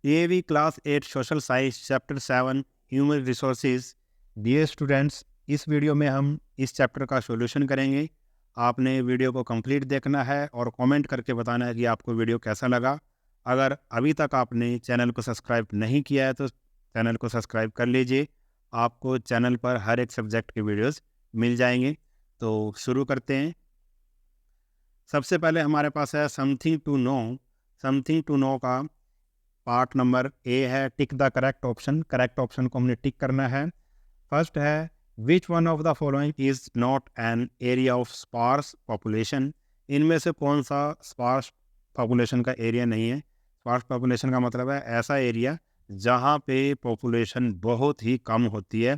DAV class 8 social science chapter 7 human resources. Dear students, इस video में हम इस चैप्टर का सॉल्यूशन करेंगे। आपने वीडियो को कंप्लीट देखना है और कमेंट करके बताना है कि आपको वीडियो कैसा लगा। अगर अभी तक आपने चैनल को सब्सक्राइब नहीं किया है तो चैनल को सब्सक्राइब कर लीजिए। आपको चैनल पर हर एक सब्जेक्ट के वीडियोस मिल जाएंगे। तो शुरू करते हैं। सबसे पहले हमारे पास है something to know. Something to know का पार्ट नंबर ए है tick the correct option. Correct option को हमने टिक करना है। फर्स्ट है which one of the following is not an area of sparse population. इनमें से कौन सा स्पार्स पॉपुलेशन का एरिया नहीं है। स्पार्स पॉपुलेशन का मतलब है ऐसा एरिया जहाँ पे पॉपुलेशन बहुत ही कम होती है।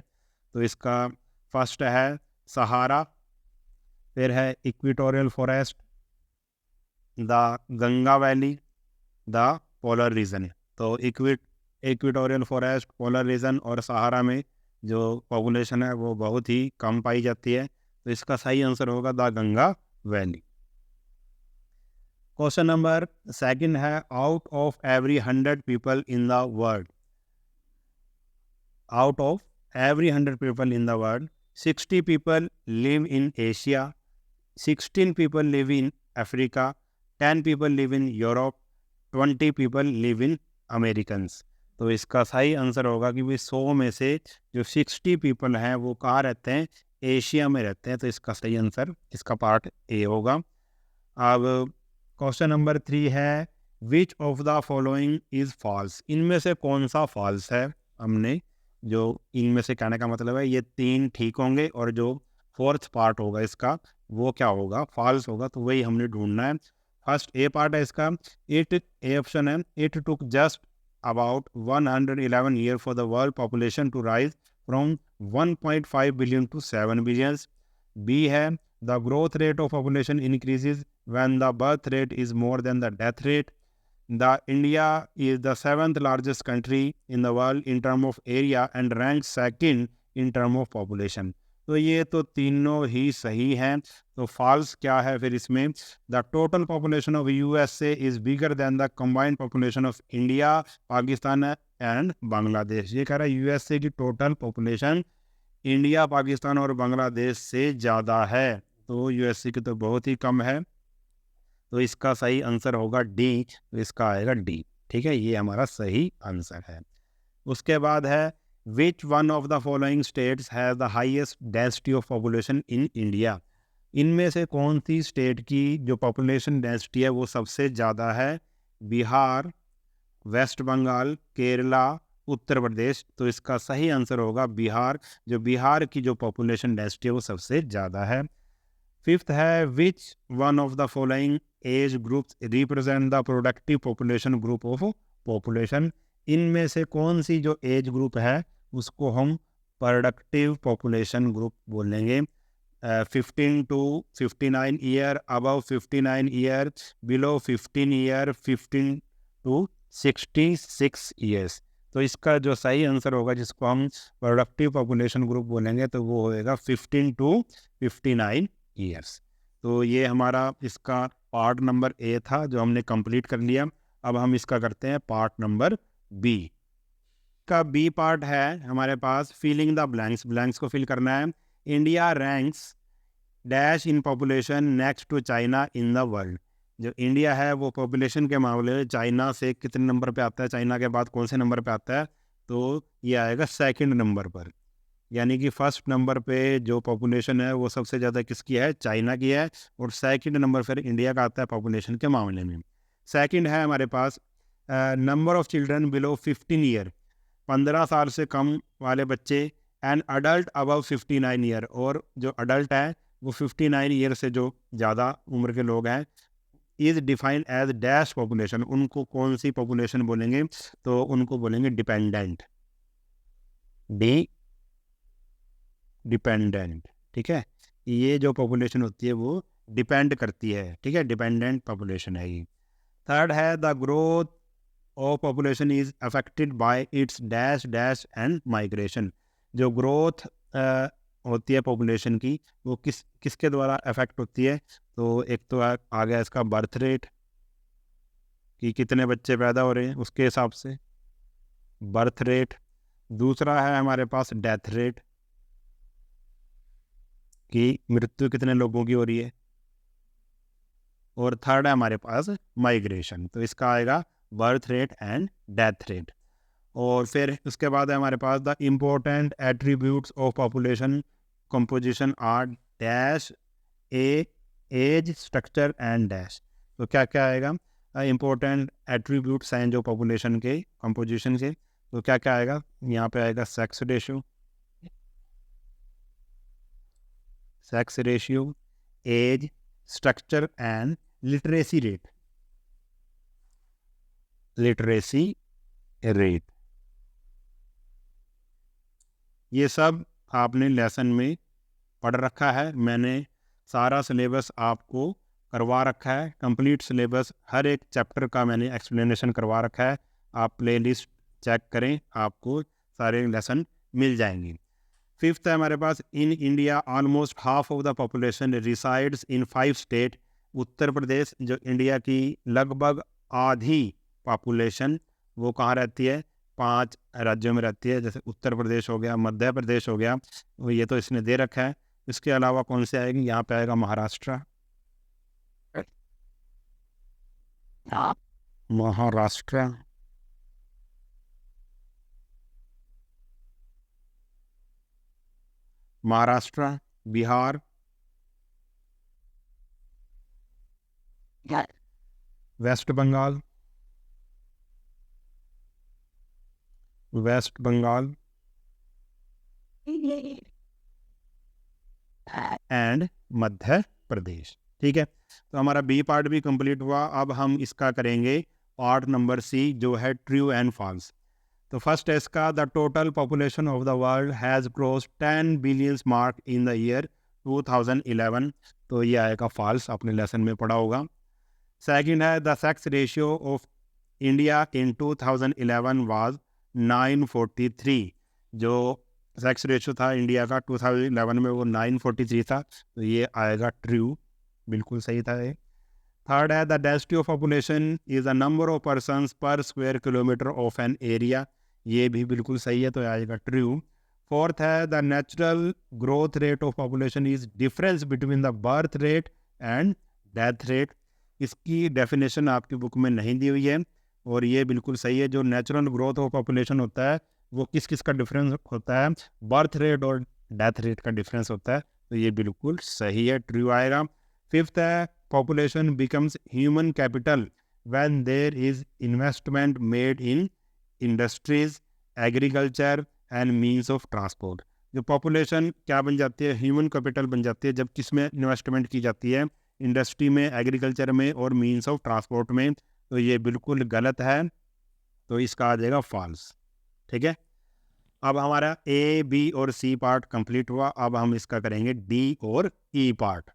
तो इसका फर्स्ट है सहारा, फिर है equatorial forest, the Ganga valley, the polar region. तो इक्वेटोरियल फॉरेस्ट, पोलर रीजन और सहारा में जो पॉपुलेशन है वो बहुत ही कम पाई जाती है। तो इसका सही आंसर होगा the Ganga valley. Question number second है out of every 100 people in the world, out of every 100 people in the world 60 people live in Asia, 16 people live in Africa, 10 people live in Europe, 20 people live in Americans. तो इसका सही answer होगा कि भाई 100 में से जो 60 people हैं वो कहाँ रहते हैं, एशिया में रहते हैं। तो इसका सही आंसर इसका पार्ट ए होगा। अब क्वेश्चन नंबर 3 है which of the following is false. इनमें से कौन सा फॉल्स है। हमने जो इनमें से कहने का मतलब है ये 3 ठीक होंगे और जो फोर्थ पार्ट होगा इसका वो क्या होगा, फॉल्स होगा। तो वही हमने ढूंढना है। फर्स्ट ए पार्ट है इसका, इट ए ऑप्शन है it took just about 111 year for the world population to rise from 1.5 billion to 7 billion. B है the growth rate of population increases when the birth rate is more than the death rate. The India is the 7th largest country in the world in terms of area and ranks second in terms of population. तो ये तो तीनों ही सही हैं। तो false क्या है फिर इसमें, the total population of USA is bigger than the combined population of India, Pakistan and Bangladesh. ये कह रहा है यूएसए की टोटल पॉपुलेशन इंडिया, पाकिस्तान और बांग्लादेश से ज़्यादा है। तो यूएसए की तो बहुत ही कम है। तो इसका सही आंसर होगा डी। तो इसका आएगा डी। ठीक है, ये हमारा सही आंसर है। उसके बाद है which one of the following states has the highest density of population in India. इनमें से कौन सी स्टेट की जो पॉपुलेशन डेंसिटी है वो सबसे ज़्यादा है। बिहार, वेस्ट बंगाल, केरला, उत्तर प्रदेश। तो इसका सही आंसर होगा बिहार। जो बिहार की जो पॉपुलेशन डेंसिटी है वो सबसे ज़्यादा है। फिफ्थ है which one of the following age groups represent the productive population group of population. इनमें से कौन सी जो एज ग्रुप है उसको हम प्रोडक्टिव पॉपुलेशन ग्रुप बोलेंगे। 15 to 59 year, above 59 year, below 15 year, 15 to 66 years. तो इसका जो सही आंसर होगा जिसको हम प्रोडक्टिव पॉपुलेशन ग्रुप बोलेंगे तो वो होएगा 15 टू 59 ईयर्स। तो ये हमारा इसका पार्ट नंबर ए था जो हमने कंप्लीट कर लिया। अब हम इसका करते हैं पार्ट नंबर बी। का बी पार्ट है हमारे पास फिलिंग द ब्लैंक्स। ब्लैंक्स को फिल करना है। India ranks dash in population next to China in the world. जो इंडिया है वो पॉपुलेशन के मामले में चाइना से कितने नंबर पे आता है, चाइना के बाद कौन से नंबर पे आता है। तो ये आएगा सेकंड नंबर पर। यानी कि फर्स्ट नंबर पे जो पॉपुलेशन है वो सबसे ज़्यादा किसकी है, चाइना की है। और सेकंड नंबर फिर इंडिया का आता है पॉपुलेशन के मामले में। सेकंड है हमारे पास number of children below 15 year, 15 साल से कम वाले बच्चे, एंड अडल्ट अबव 59 ईयर। और जो अडल्ट है वो 59 ईयर से जो ज़्यादा उम्र के लोग हैं is defined age dash population. उनको कौन सी पॉपुलेशन बोलेंगे, तो उनको बोलेंगे डिपेंडेंट। D dependent. ठीक है, ये जो पॉपुलेशन होती है वो डिपेंड करती है। ठीक है, डिपेंडेंट पॉपुलेशन है ये। थर्ड है the growth of population is affected by it's dash dash and migration. जो ग्रोथ होती है पॉपुलेशन की वो किसके द्वारा अफेक्ट होती है। तो एक तो आ गया इसका बर्थ रेट कि कितने बच्चे पैदा हो रहे हैं उसके हिसाब से। बर्थ रेट, दूसरा है हमारे पास डेथ रेट कि मृत्यु कितने लोगों की हो रही है, और थर्ड है हमारे पास माइग्रेशन। तो इसका आएगा birth rate and death rate. और फिर उसके बाद है हमारे पास the important attributes of population composition are dash a age structure and dash. तो क्या क्या आएगा, इम्पोर्टेंट एट्रीब्यूट्स हैं जो पॉपुलेशन के कंपोजिशन के, तो क्या क्या आएगा, यहाँ पे आएगा sex ratio, age, structure and literacy rate. ये सब आपने लेसन में पढ़ रखा है, मैंने सारा सिलेबस आपको करवा रखा है, कंप्लीट सिलेबस हर एक चैप्टर का मैंने एक्सप्लेनेशन करवा रखा है। आप प्लेलिस्ट चेक करें, आपको सारे लेसन मिल जाएंगे। फिफ्थ है हमारे पास, in India almost half of the population resides in 5 state. Uttar Pradesh, जो इंडिया की लगभग आधी पॉपुलेशन, वो कहाँ रहती है, 5 राज्यों में रहती है। जैसे उत्तर प्रदेश हो गया, मध्य प्रदेश हो गया, ये तो इसने दे रखा है। इसके अलावा कौन से आएगी, यहाँ पे आएगा महाराष्ट्र, महाराष्ट्र, बिहार, वेस्ट बंगाल एंड मध्य प्रदेश। ठीक है, तो हमारा बी पार्ट भी कंप्लीट हुआ। अब हम इसका करेंगे पार्ट नंबर सी, जो है ट्रू एंड फॉल्स। तो फर्स्ट है इसका, the total population of the world has crossed 10 billion mark in the year 2011। तो ये आएगा फॉल्स, आपने लेसन में पढ़ा होगा। सेकंड है, the sex ratio of India in 2011 was 943। जो सेक्स रेशियो था इंडिया का 2011 में, वो 943 था। तो ये आएगा ट्रू, बिल्कुल सही था ये। थर्ड है, the density of population is the number of persons per square kilometre of an area. ये भी बिल्कुल सही है, तो आएगा ट्रू। फोर्थ है, the natural growth rate of population is difference between the birth rate and death rate. इसकी definition आपकी बुक में नहीं दी हुई है, और ये बिल्कुल सही है। जो नेचुरल ग्रोथ ऑफ पॉपुलेशन होता है वो किस किस का डिफरेंस होता है, बर्थ रेट और डेथ रेट का डिफरेंस होता है। तो ये बिल्कुल सही है, ट्रू आएगा। फिफ्थ है, population becomes human capital when there is investment made in industries, agriculture and means of transport. जो पॉपुलेशन क्या बन जाती है, ह्यूमन कैपिटल बन जाती है जब किस में इन्वेस्टमेंट की जाती है, इंडस्ट्री में, एग्रीकल्चर में और मीन्स ऑफ ट्रांसपोर्ट में। तो ये बिल्कुल गलत है, तो इसका आ जाएगा फॉल्स। ठीक है, अब हमारा ए, बी और सी पार्ट कंप्लीट हुआ। अब हम इसका करेंगे डी और ई पार्ट।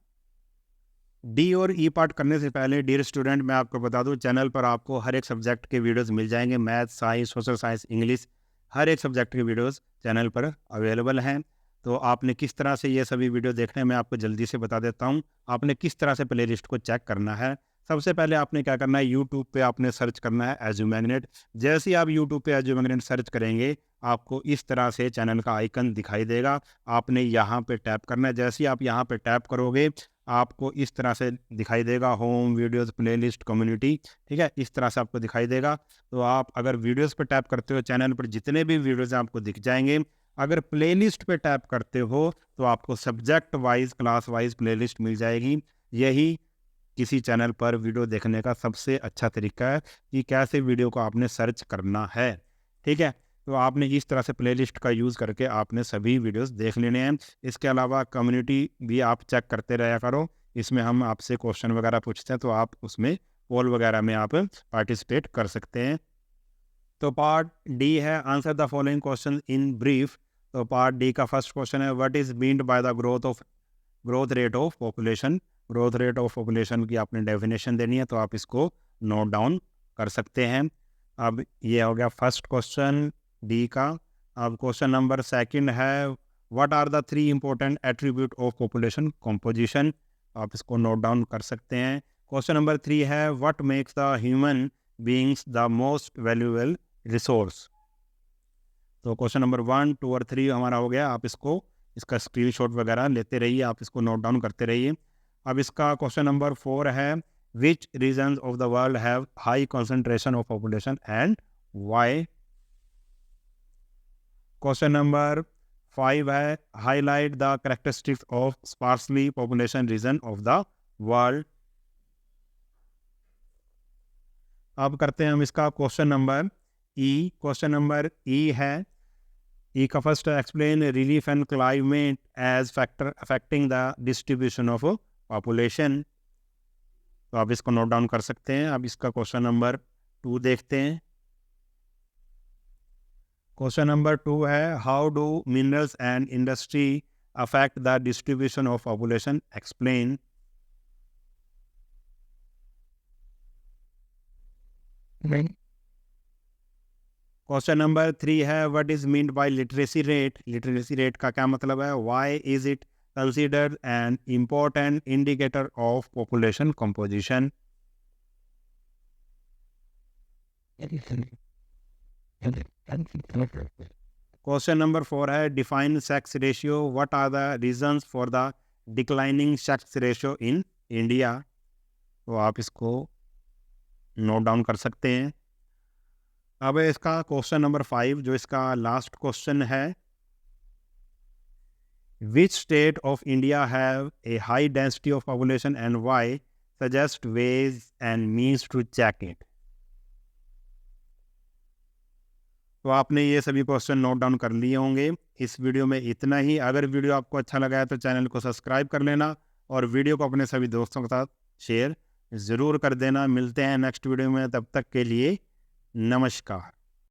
डी और ई पार्ट करने से पहले डियर स्टूडेंट, मैं आपको बता दूं, चैनल पर आपको हर एक सब्जेक्ट के वीडियोस मिल जाएंगे। Math, science, social science, English, हर एक सब्जेक्ट के वीडियोस चैनल पर अवेलेबल हैं। तो आपने किस तरह से ये सभी वीडियो देखने हैं, मैं आपको जल्दी से बता देता हूँ। आपने किस तरह से प्ले लिस्ट को चेक करना है। सबसे पहले आपने क्या करना है, यूट्यूब पे आपने सर्च करना है एजू मैग्नेट। जैसे ही आप यूट्यूब पे एजू मैग्नेट सर्च करेंगे, आपको इस तरह से चैनल का आइकन दिखाई देगा। आपने यहाँ पे टैप करना है। जैसे ही आप यहाँ पे टैप करोगे, आपको इस तरह से दिखाई देगा, होम, वीडियोस, प्लेलिस्ट, कम्युनिटी। ठीक है, इस तरह से आपको दिखाई देगा। तो आप अगर वीडियोस पे टैप करते हो, चैनल पर जितने भी वीडियोस आपको दिख जाएंगे। अगर प्लेलिस्ट पे टैप करते हो तो आपको subject wise, class wise playlist मिल जाएगी। यही किसी चैनल पर वीडियो देखने का सबसे अच्छा तरीका है कि कैसे वीडियो को आपने सर्च करना है। ठीक है, तो आपने इस तरह से प्लेलिस्ट का यूज़ करके आपने सभी वीडियोस देख लेने हैं। इसके अलावा कम्युनिटी भी आप चेक करते रहा करो। इसमें हम आपसे क्वेश्चन वगैरह पूछते हैं, तो आप उसमें पोल वगैरह में आप पार्टिसिपेट कर सकते हैं। तो पार्ट डी है, answer the following question in brief. तो पार्ट डी का फर्स्ट क्वेश्चन है, what is meant by the growth rate of population. Growth rate of population की आपने डेफिनेशन देनी है, तो आप इसको नोट डाउन कर सकते हैं। अब ये हो गया फर्स्ट क्वेश्चन डी का। अब क्वेश्चन नंबर सेकंड है, what are the 3 important attribute of population composition. आप इसको नोट डाउन कर सकते हैं। क्वेश्चन नंबर 3 है, what makes the human beings the most valuable resource. तो क्वेश्चन नंबर 1, 2 और 3 हमारा हो गया। आप इसका स्क्रीनशॉट वगैरह लेते रहिए, आप इसको नोट डाउन करते रहिए। अब इसका क्वेश्चन नंबर 4 है, which regions of the world have high concentration of population and why. Question number 5 है, highlight the characteristics of sparsely population region of the world. अब करते हैं हम इसका question number E. Question number E है, E का first, explain relief and climate as factor affecting the distribution of population. तो आप इसको नोट डाउन कर सकते हैं। अब इसका क्वेश्चन नंबर 2 देखते हैं। क्वेश्चन नंबर 2 है, how do minerals and industry affect the distribution of population, explain. Question number 3 है, what is meant by literacy rate. Literacy rate का क्या मतलब है, why is it considered an important indicator of population composition. Question number 4 है, define sex ratio, what are the reasons for the declining sex ratio in India. तो आप इसको note down कर सकते हैं। अब इसका क्वेश्चन नंबर 5 जो इसका लास्ट क्वेश्चन है, which state of India have a high density of population and why, suggest ways and means to check it. तो आपने ये सभी क्वेश्चन नोट डाउन कर लिए होंगे। इस वीडियो में इतना ही। अगर वीडियो आपको अच्छा लगा है तो चैनल को सब्सक्राइब कर लेना और वीडियो को अपने सभी दोस्तों के साथ शेयर ज़रूर कर देना। मिलते हैं नेक्स्ट वीडियो में, तब तक के लिए नमस्कार।